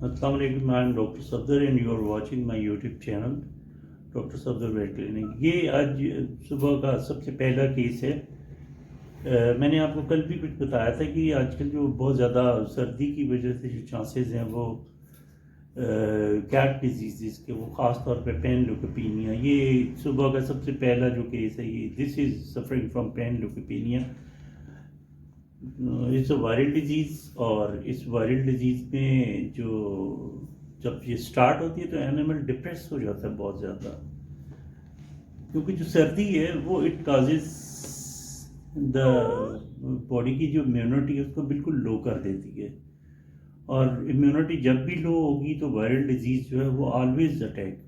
Assalamu alaikum, I am Dr. Safdar and you are watching my YouTube channel Dr. Safdar Vet Clinic. ये आज सुबह का सबसे पहला केस है। मैंने आपको कल भी कुछ बताया था कि आजकल जो बहुत ज़्यादा सर्दी की वजह से जो चांसेस हैं वो कैट डिजीज़ के, वो ख़ास तौर पे पेन ल्यूकोपीनिया, ये सुबह का सबसे पहला जो केस है, ये this is suffering from panleukopenia. It's a viral disease, और इस वायरल डिजीज़ में जो जब ये स्टार्ट होती है तो एनिमल डिप्रेस हो जाता है बहुत ज़्यादा, क्योंकि जो सर्दी है वो इट काजेज द बॉडी की जो इम्यूनिटी है उसको बिल्कुल लो कर देती है, और इम्यूनिटी जब भी लो होगी तो वायरल डिजीज़ जो है वो ऑलवेज अटैक।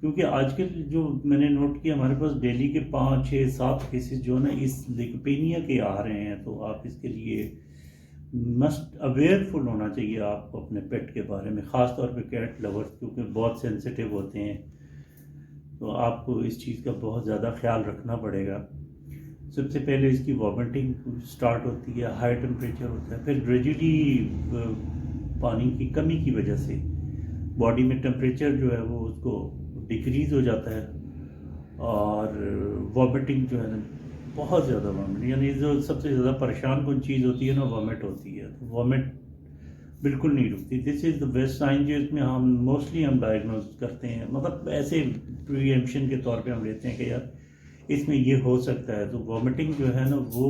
क्योंकि आजकल जो मैंने नोट किया, हमारे पास डेली के 5, 6, 7 केसेस जो है ना इस ल्यूकोपेनिया के आ रहे हैं, तो आप इसके लिए मस्ट अवेयरफुल होना चाहिए आपको अपने पेट के बारे में, ख़ास तौर पे कैट लवर्स, क्योंकि बहुत सेंसिटिव होते हैं, तो आपको इस चीज़ का बहुत ज़्यादा ख्याल रखना पड़ेगा। सबसे पहले इसकी वॉमिटिंग स्टार्ट होती है, हाई टेम्परेचर होता है, फिर ग्रेजुअली पानी की कमी की वजह से बॉडी में टेम्परेचर जो है वो उसको डिक्रीज़ हो जाता है, और वॉमिटिंग जो है ना बहुत ज़्यादा वॉमिट, यानी जो सबसे ज़्यादा परेशान कौन चीज़ होती है ना, वॉमिट होती है। तो वॉमिट बिल्कुल नहीं रुकती। This is the best sign जो इसमें हम मोस्टली डायग्नोज करते हैं, मतलब ऐसे प्रीएम्पशन के तौर पे हम लेते हैं कि यार इसमें ये हो सकता है। तो वॉमिटिंग जो है ना वो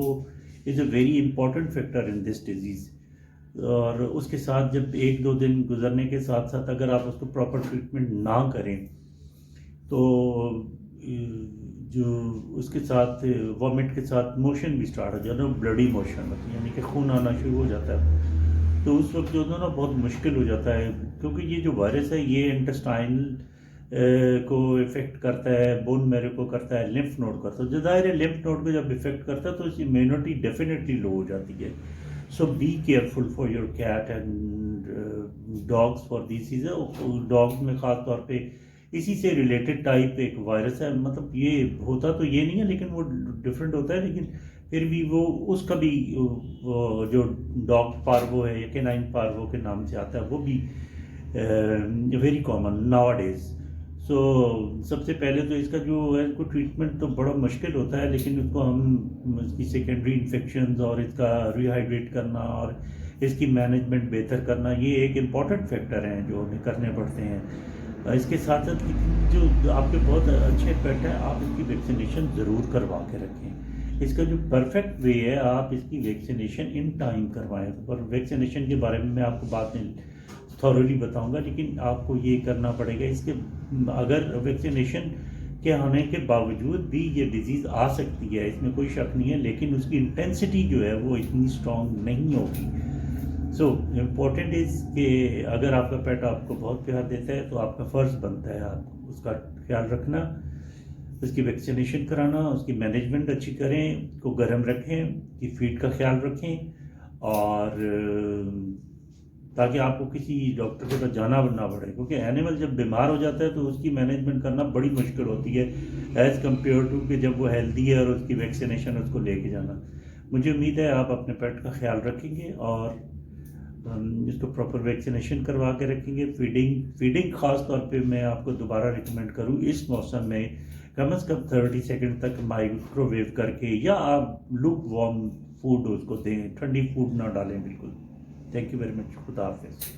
is a very important factor in this disease, और उसके साथ जब 1-2 दिन गुजरने के साथ साथ अगर आप उसको प्रॉपर ट्रीटमेंट ना करें तो जो उसके साथ वॉमिट के साथ मोशन भी स्टार्ट हो जाता है, ब्लडी मोशन होती है, यानी कि खून आना शुरू हो जाता है। तो उस वक्त जो है ना बहुत मुश्किल हो जाता है, क्योंकि ये जो वायरस है ये इंटेस्टाइनल को इफ़ेक्ट करता है, बोन मैरो को करता है, लिम्फ नोड करता है। जो ज़ाहिर है लिम्फ नोड को जब इफ़ेक्ट करता है तो इसकी इम्यूनिटी डेफिनेटली लो हो जाती है। So be careful for your cat and dogs for this चीज़ें। डॉग्स में ख़ास तौर पे इसी से रिलेटेड टाइप एक वायरस है, मतलब ये होता तो ये नहीं है लेकिन वो डिफरेंट होता है, लेकिन फिर भी वो उसका भी वो जो डॉग पार्वो है या कैनाइन पार्वो के नाम से आता है, वो भी वेरी कॉमन नाउ डेज। सो सबसे पहले तो इसका जो है इसको ट्रीटमेंट तो बड़ा मुश्किल होता है, लेकिन उसको हम इसकी सेकेंडरी इन्फेक्शंस और इसका रिहाइड्रेट करना और इसकी मैनेजमेंट बेहतर करना, ये एक इम्पॉर्टेंट फैक्टर हैं जो हमें करने पड़ते हैं। इसके साथ साथ जो आपके बहुत अच्छे पेट हैं, आप इसकी वैक्सीनेशन ज़रूर करवा के रखें। इसका जो परफेक्ट वे है, आप इसकी वैक्सीनेशन इन टाइम करवाएं। पर वैक्सीनेशन के बारे में मैं आपको बाद में थॉरली बताऊंगा, लेकिन आपको ये करना पड़ेगा। इसके अगर वैक्सीनेशन के आने के बावजूद भी ये डिज़ीज़ आ सकती है, इसमें कोई शक नहीं है, लेकिन उसकी इंटेंसिटी जो है वो इतनी स्ट्रॉन्ग नहीं होगी। सो इम्पोर्टेंट इज़ कि अगर आपका पेट आपको बहुत प्यार देता है तो आपका फ़र्ज़ बनता है आप उसका ख्याल रखना, उसकी वैक्सीनेशन कराना, उसकी मैनेजमेंट अच्छी करें, को गर्म रखें, की फीड का ख्याल रखें, और ताकि आपको किसी डॉक्टर के पास जाना ना पड़े, क्योंकि एनिमल जब बीमार हो जाता है तो उसकी मैनेजमेंट करना बड़ी मुश्किल होती है एज़ कम्पेयर टू कि जब वो हेल्दी है और उसकी वैक्सीनेशन उसको लेके जाना। मुझे उम्मीद है आप अपने पेट का ख्याल रखेंगे और इसको प्रॉपर वैक्सीनेशन करवा के रखेंगे। फीडिंग ख़ास तौर पे मैं आपको दोबारा रिकमेंड करूँ इस मौसम में कम से कम 30 सेकंड तक माइक्रोवेव करके, या आप लूक वार्म फूड उसको दें, ठंडी फूड ना डालें बिल्कुल। Thank you very much. खुदा हाफिज़।